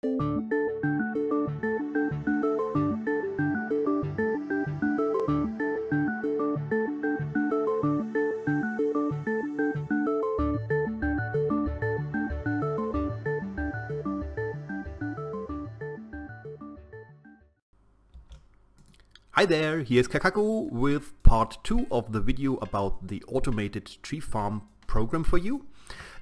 Hi there, here's Kaikaku with part 2 of the video about the automated tree farm program for you.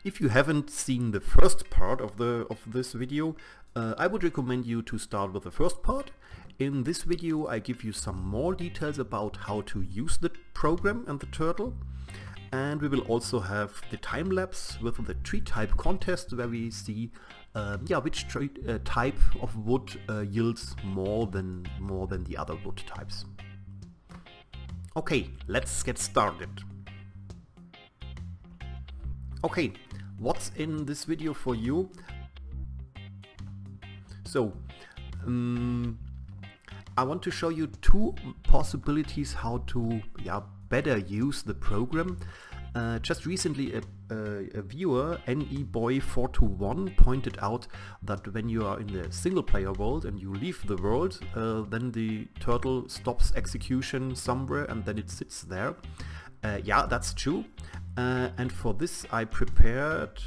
If you haven't seen the first part of this video, I would recommend you to start with the first part. In this video I give you some more details about how to use the program and the turtle. And we will also have the time lapse with the tree type contest, where we see which tree type of wood yields more than the other wood types. Okay, let's get started. Okay, what's in this video for you? So, I want to show you two possibilities how to better use the program. Just recently a viewer, NEBoy421, pointed out that when you are in the single player world and you leave the world, then the turtle stops execution somewhere and then it sits there. Yeah, that's true. And for this I prepared,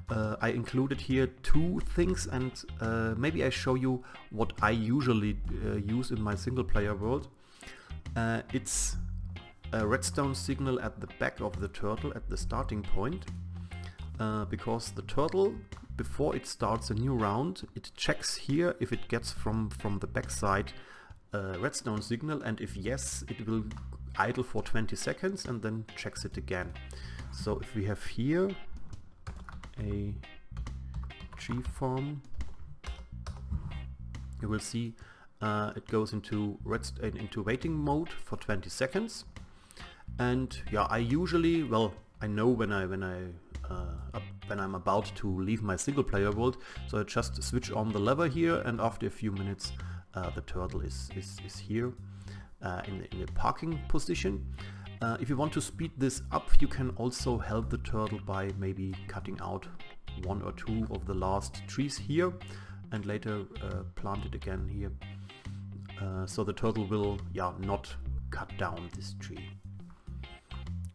I included here two things, and maybe I show you what I usually use in my single player world. It's a redstone signal at the back of the turtle at the starting point, because the turtle, before it starts a new round, it checks here if it gets from the backside a redstone signal, and if yes, it will idle for 20 seconds and then checks it again. So if we have here a tree farm, you will see it goes into waiting mode for 20 seconds. And yeah, I usually, well, I know when I'm about to leave my single player world, so I just switch on the lever here, and after a few minutes the turtle is here in the parking position. If you want to speed this up, you can also help the turtle by maybe cutting out one or two of the last trees here and later plant it again here. So the turtle will not cut down this tree.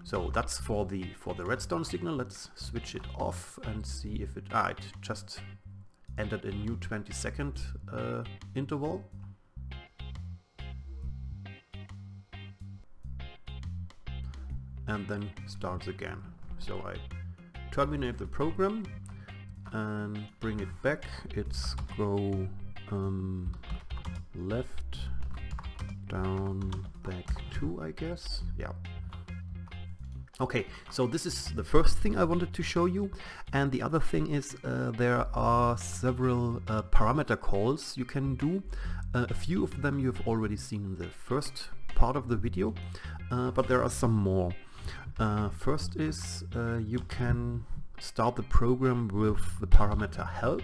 So that's for the redstone signal. Let's switch it off and see if it just entered a new 20-second interval. And then starts again. So I terminate the program and bring it back. It's go left, down, back 2, I guess. Yeah. Okay, so this is the first thing I wanted to show you, and the other thing is there are several parameter calls you can do. A few of them you've already seen in the first part of the video, but there are some more. First is you can start the program with the parameter help.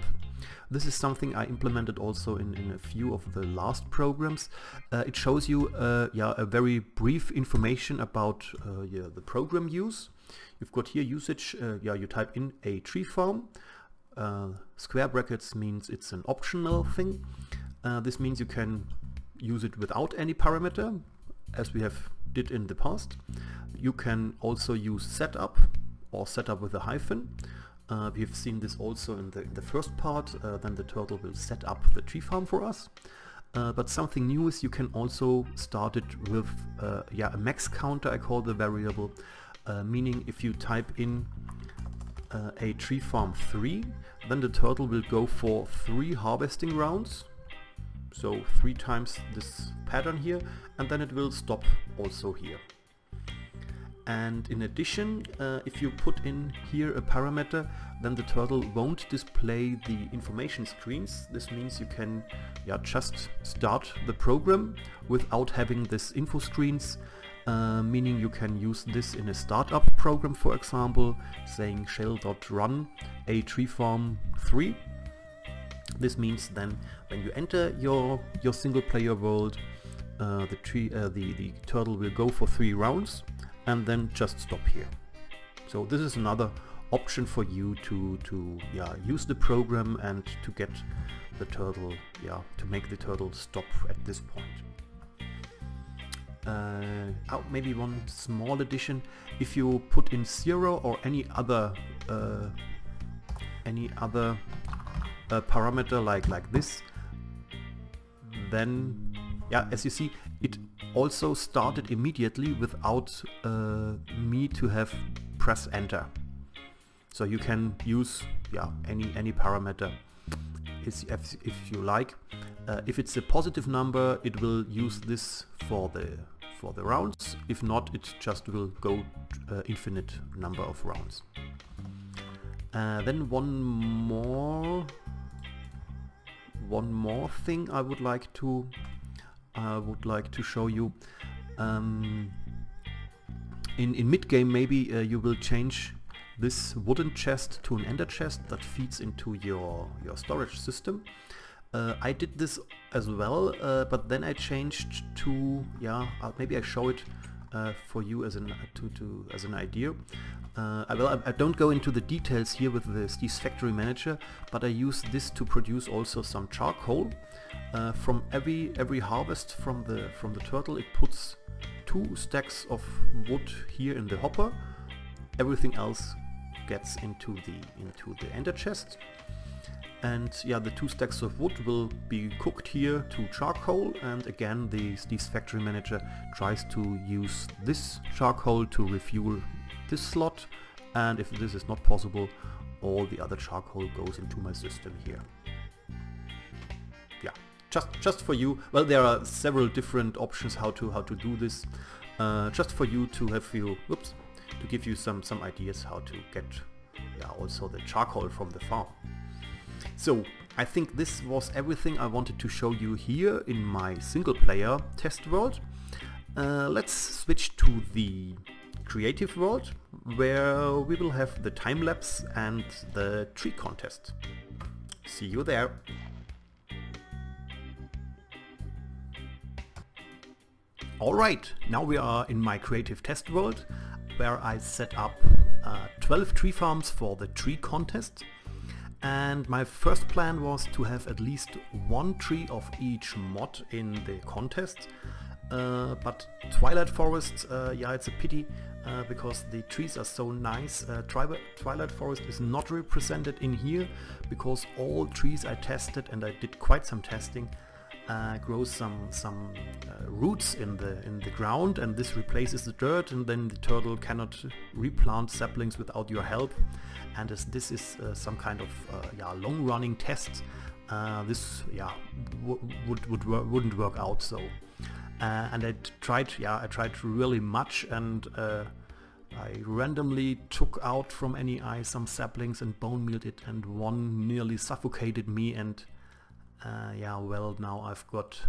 This is something I implemented also in a few of the last programs. It shows you a very brief information about the program use. You've got here usage, you type in a tree farm. Square brackets means it's an optional thing. This means you can use it without any parameter, as we have did in the past. You can also use setup or setup with a hyphen. We have seen this also in the first part. Then the turtle will set up the tree farm for us. But something new is you can also start it with a max counter, I call the variable, meaning if you type in a tree farm 3, then the turtle will go for 3 harvesting rounds. So 3 times this pattern here, and then it will stop also here. And in addition, if you put in here a parameter, then the turtle won't display the information screens. This means you can just start the program without having this info screens, meaning you can use this in a startup program, for example, saying shell.run a tree farm 3. This means then when you enter your single player world, the turtle will go for 3 rounds and then just stop here. So this is another option for you to use the program and to get the turtle, to make the turtle stop at this point. Maybe one small addition: if you put in 0 or any other parameter like this, then as you see, it also started immediately without me to have press enter. So you can use any parameter if you like. If it's a positive number, it will use this for the rounds. If not, it just will go infinite number of rounds. Then one more thing I would like to show you. In mid-game, maybe you will change this wooden chest to an ender chest that feeds into your storage system. I did this as well, but then I changed to maybe I show it for you as an idea. I don't go into the details here with this factory manager, but I use this to produce also some charcoal. From every harvest from the turtle, it puts 2 stacks of wood here in the hopper. Everything else gets into the ender chest. And the 2 stacks of wood will be cooked here to charcoal, and again this factory manager tries to use this charcoal to refuel this slot, and if this is not possible, all the other charcoal goes into my system here. Just for you. Well, there are several different options how to do this. Just for you to have to give you some ideas how to get also the charcoal from the farm. So I think this was everything I wanted to show you here in my single player test world. Let's switch to the creative world, where we will have the time lapse and the tree contest. See you there. Alright, now we are in my creative test world, where I set up 12 tree farms for the tree contest. And my first plan was to have at least 1 tree of each mod in the contest. But Twilight Forest, it's a pity, because the trees are so nice. Twilight Forest is not represented in here, because all trees I tested, and I did quite some testing, grow some roots in the ground, and this replaces the dirt, and then the turtle cannot replant saplings without your help. And as this is some kind of long-running test, this wouldn't work out. So and I tried really much, and I randomly took out from any eye some saplings and bone mealed it, and one nearly suffocated me. And well, now I've got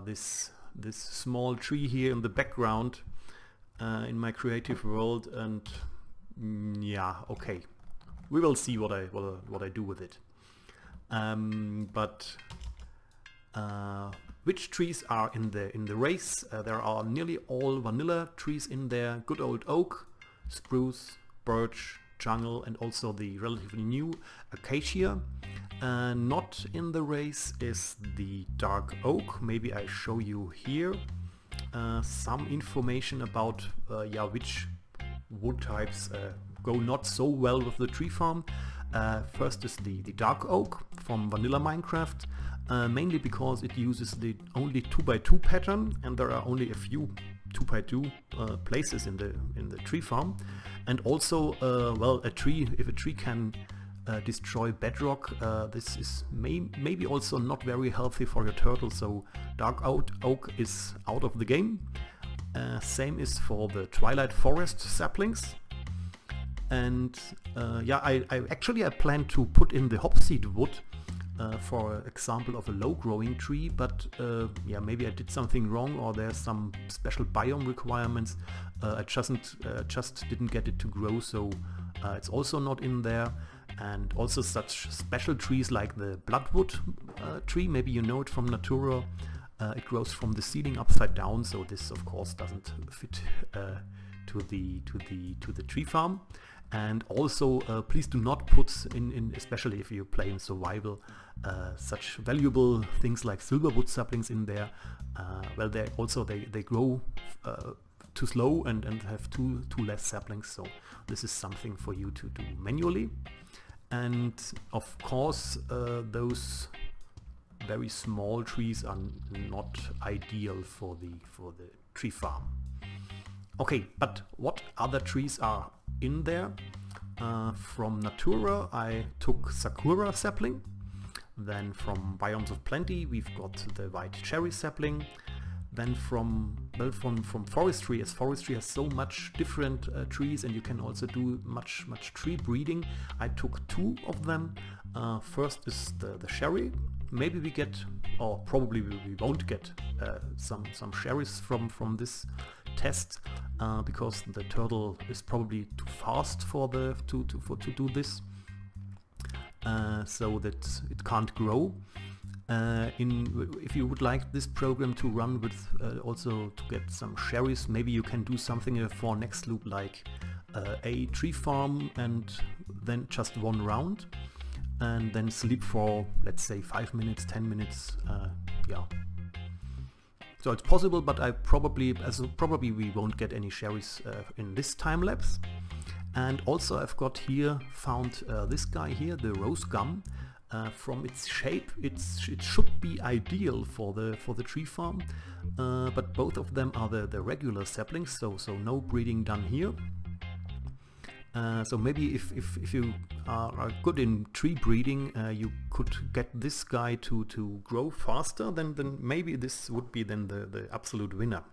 this small tree here in the background in my creative world, and okay, we will see what I do with it. But which trees are in the race? There are nearly all vanilla trees in there: good old oak, spruce, birch, jungle, and also the relatively new acacia. Not in the race is the dark oak. Maybe I show you here some information about which wood types go not so well with the tree farm. First is the dark oak from vanilla Minecraft, mainly because it uses the only 2x2 pattern, and there are only a few 2x2 places in the tree farm. And also, if a tree can destroy bedrock, this is maybe also not very healthy for your turtle, so dark oak is out of the game. Same is for the Twilight Forest saplings. And I plan to put in the hopseed wood for example of a low growing tree, but maybe I did something wrong, or there's some special biome requirements. I just didn't get it to grow, so it's also not in there. And also such special trees like the bloodwood tree, maybe you know it from Natura. It grows from the ceiling upside down, so this of course doesn't fit to the tree farm. And also please do not put in, especially if you play in survival, such valuable things like silverwood saplings in there. Well, they grow too slow and have too less saplings, so this is something for you to do manually. And of course those very small trees are not ideal for the tree farm. Okay, but what other trees are in there? From Natura I took Sakura sapling. Then from Biomes of Plenty we've got the white cherry sapling. Then from forestry, as forestry has so much different trees and you can also do much tree breeding, I took 2 of them. First is the cherry. Maybe we get, or probably we won't get some cherries from this test because the turtle is probably too fast for to do this, so that it can't grow. If you would like this program to run with also to get some cherries, maybe you can do something for next loop like a tree farm and then just 1 round and then sleep for, let's say, 5 minutes, 10 minutes. Yeah. So it's possible, but probably we won't get any cherries in this time lapse. And also I've got here found this guy here, the rose gum. From its shape, it should be ideal for the tree farm, but both of them are the regular saplings, so no breeding done here. So maybe if you are good in tree breeding, you could get this guy to grow faster, then maybe this would be then the absolute winner.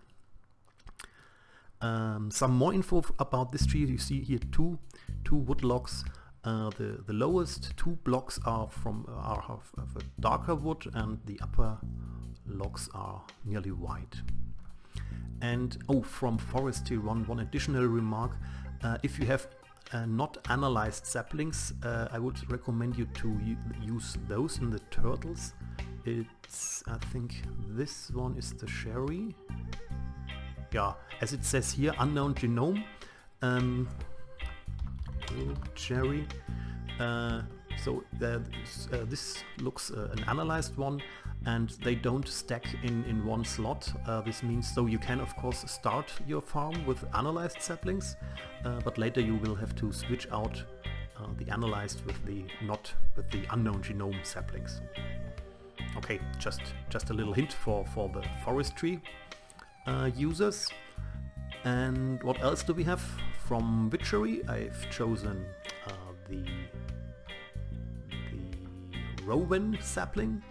Some more info about this tree. You see here two wood logs. The lowest 2 blocks are of a darker wood and the upper logs are nearly white. And from forestry, one additional remark: if you have not analyzed saplings, I would recommend you to use those in the turtles. I think this one is the cherry. Yeah, as it says here, unknown genome. Cherry. So this looks an analyzed one, and they don't stack in one slot. This means, so you can of course start your farm with analyzed saplings, but later you will have to switch out the analyzed with the unknown genome saplings. Okay, just a little hint for the forestry users. And what else do we have? From witchery I've chosen the rowan sapling,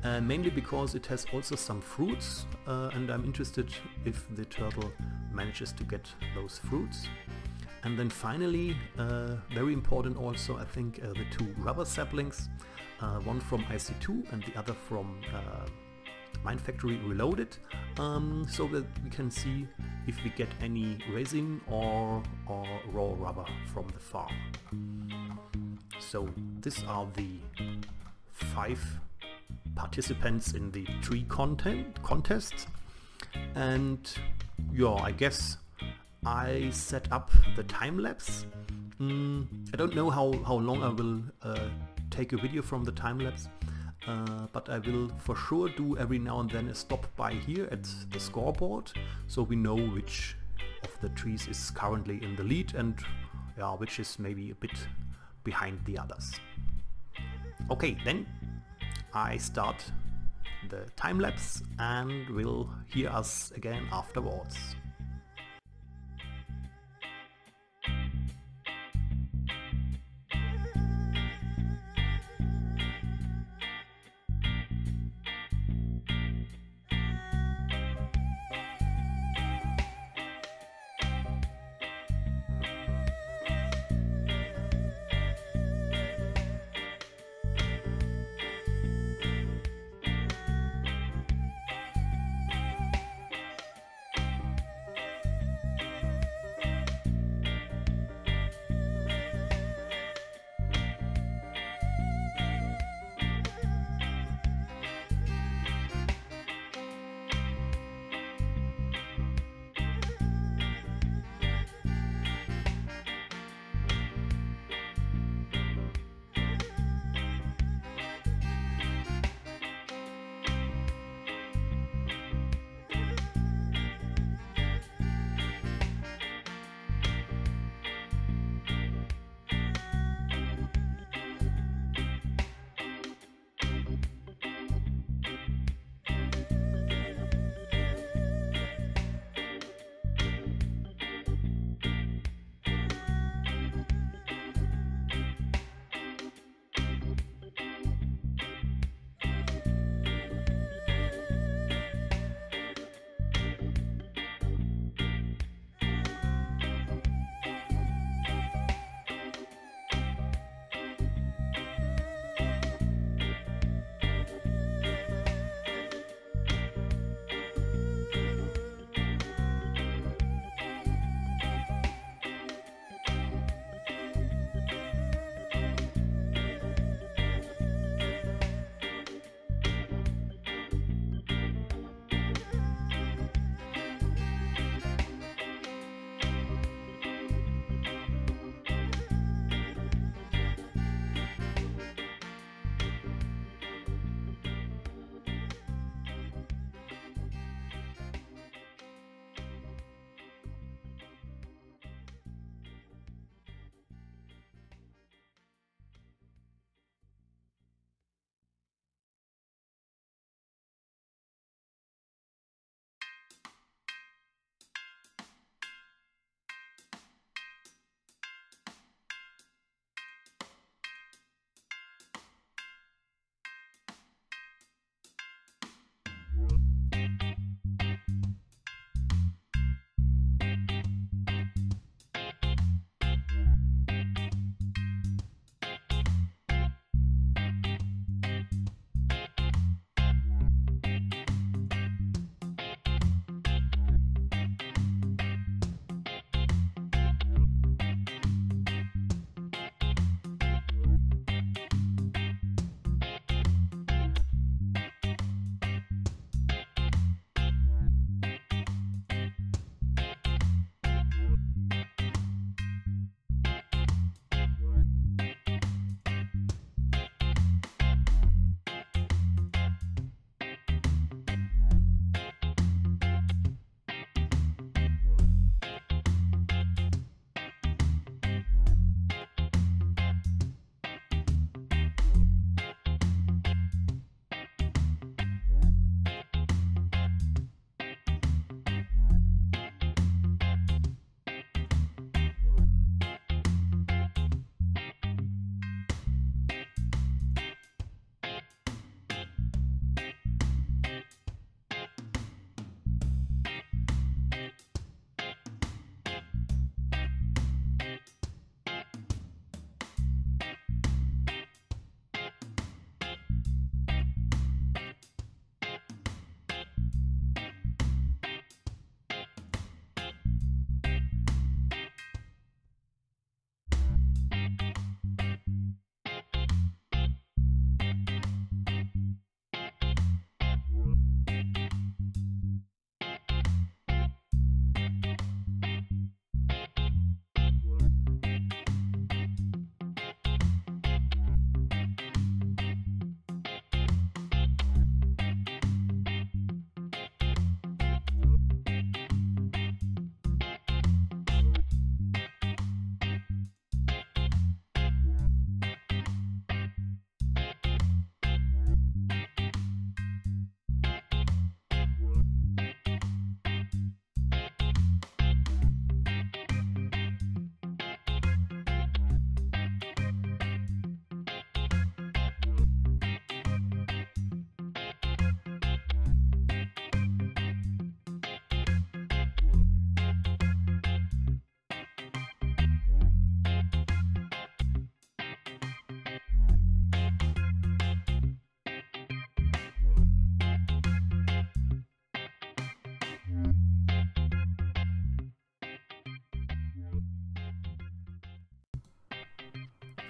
mainly because it has also some fruits, and I'm interested if the turtle manages to get those fruits. And then finally, very important also, I think, the 2 rubber saplings, one from IC2 and the other from Mine Factory Reloaded, so that we can see if we get any resin or raw rubber from the farm. So these are the 5 participants in the tree contest, and yeah, I guess I set up the time lapse. I don't know how long I will take a video from the time lapse. But I will for sure do every now and then a stop by here at the scoreboard, so we know which of the trees is currently in the lead and which is maybe a bit behind the others. Okay, then I start the time lapse and we'll hear us again afterwards.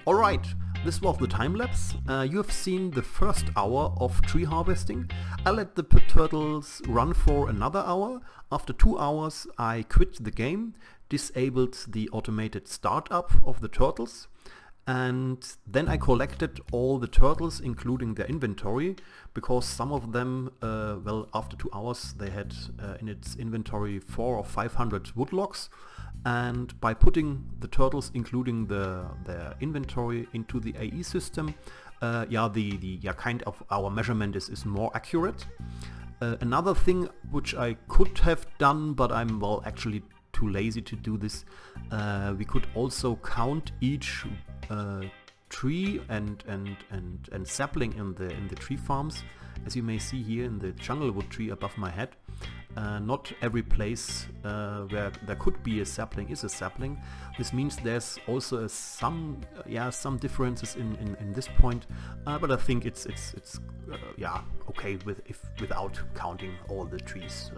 Alright, this was the time lapse. You have seen the first hour of tree harvesting. I let the turtles run for another hour. After 2 hours I quit the game, disabled the automated startup of the turtles, and then I collected all the turtles including their inventory, because some of them, well, after 2 hours they had in its inventory 400 or 500 wood logs. And by putting the turtles including their inventory into the AE system, kind of our measurement is more accurate. Another thing which I could have done, but I'm well actually too lazy to do this, we could also count each tree and sapling in the tree farms. As you may see here in the jungle wood tree above my head, not every place where there could be a sapling is a sapling. This means there's also some differences in this point, but I think it's okay without counting all the trees.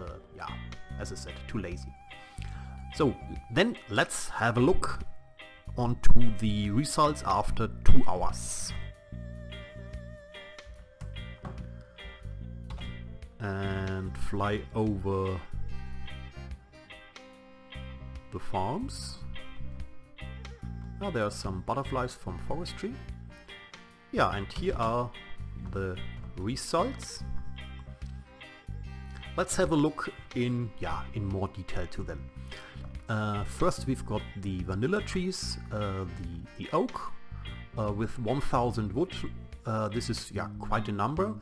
As I said, too lazy. So then let's have a look onto the results after 2 hours. And fly over the farms. Now there are some butterflies from forestry. Yeah, and here are the results. Let's have a look in more detail to them. First we've got the vanilla trees, the oak with 1000 wood. This is quite a number.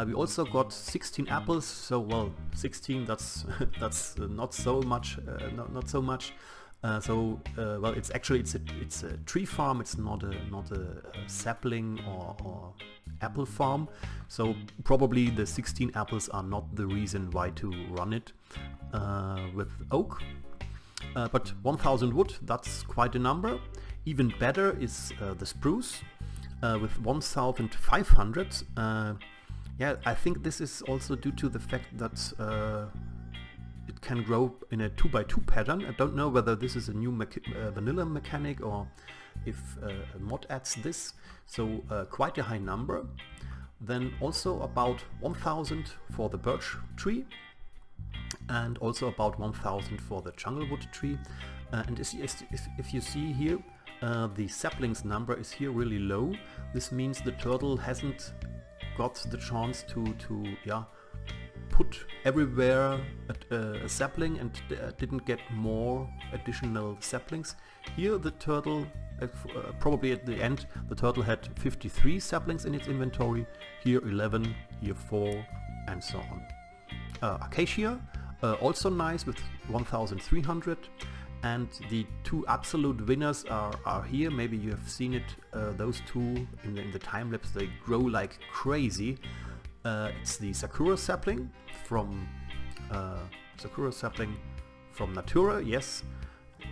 We also got 16 apples, so well, 16, that's not so much. Well, it's a tree farm. It's not a sapling or apple farm. So probably the 16 apples are not the reason why to run it with oak. But 1000 wood, that's quite a number. Even better is the spruce. With 1500. I think this is also due to the fact that it can grow in a 2x2 pattern. I don't know whether this is a new vanilla mechanic or if a mod adds this. So quite a high number. Then also about 1000 for the birch tree, and also about 1000 for the jungle wood tree. And if you see here, the saplings number is here really low. This means the turtle hasn't got the chance to put everywhere a sapling and didn't get more additional saplings. Here the turtle, probably at the end, the turtle had 53 saplings in its inventory. Here 11, here 4, and so on. Acacia, also nice with 1300. And the two absolute winners are here. Maybe you have seen it, those two in the time lapse. They grow like crazy. It's the sakura sapling from Natura, yes,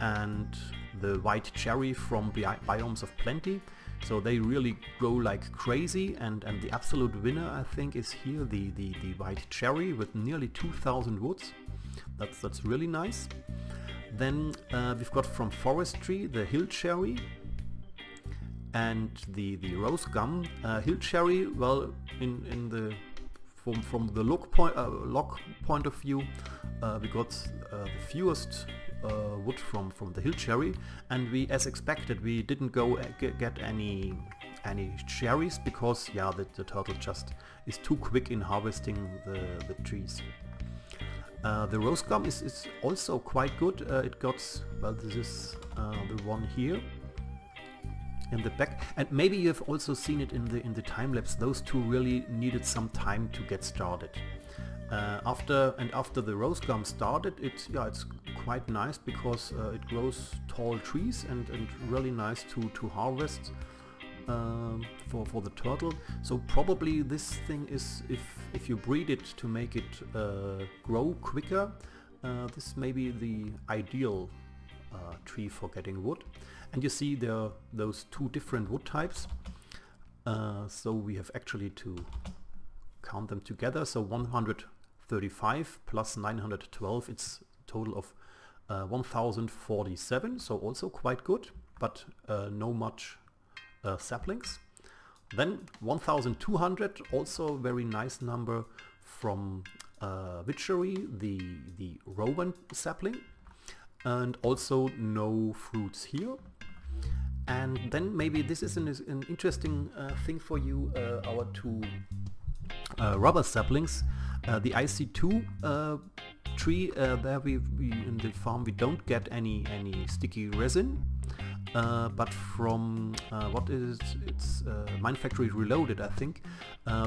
and the white cherry from Biomes of Plenty. So they really grow like crazy, and the absolute winner I think is here, the white cherry with nearly 2000 woods. That's really nice. Then we've got from forestry the hill cherry and the rose gum. Hill cherry, well, from the log point of view, we got the fewest wood from the hill cherry, and we, as expected, we didn't go get any cherries because the turtle just is too quick in harvesting the trees. The rose gum is also quite good. It got, well, this is the one here in the back, and maybe you have also seen it in the time lapse. Those two really needed some time to get started. After the rose gum started, it's quite nice because it grows tall trees and really nice to harvest for the turtle. So probably this thing is, if you breed it to make it grow quicker, this may be the ideal tree for getting wood. And you see there are those two different wood types, so we have actually to count them together. So 135 plus 912, it's a total of 1047, so also quite good, but no much saplings. Then 1200, also a very nice number from Witchery, the Rowan sapling, and also no fruits here. And then maybe this is an interesting thing for you, our two rubber saplings. The IC2 tree, there we in the farm we don't get any sticky resin. But from what is it's Mine Factory Reloaded, I think,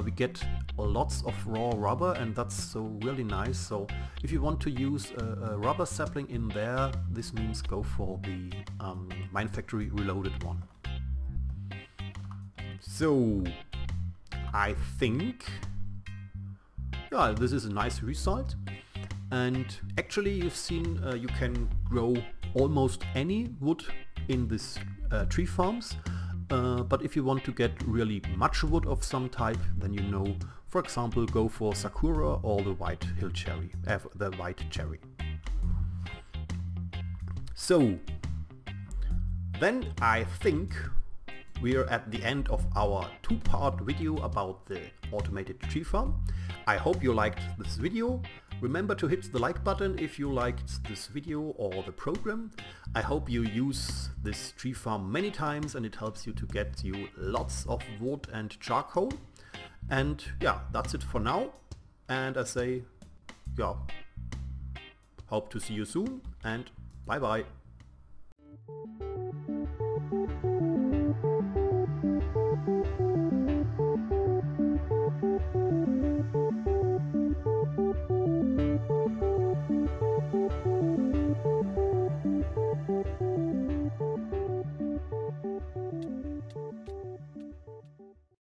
we get lots of raw rubber, and that's so really nice. So if you want to use a rubber sapling in there, this means go for the Mine Factory Reloaded one. So I think, yeah, this is a nice result. And actually you've seen you can grow almost any wood in this tree farms, but if you want to get really much wood of some type, then you know, for example, go for Sakura or the white hill cherry, the white cherry. So then I think we're at the end of our two-part video about the automated tree farm. I hope you liked this video. Remember to hit the like button if you liked this video or the program. I hope you use this tree farm many times and it helps you to get you lots of wood and charcoal. And yeah, that's it for now. And I say, yeah, hope to see you soon and bye bye.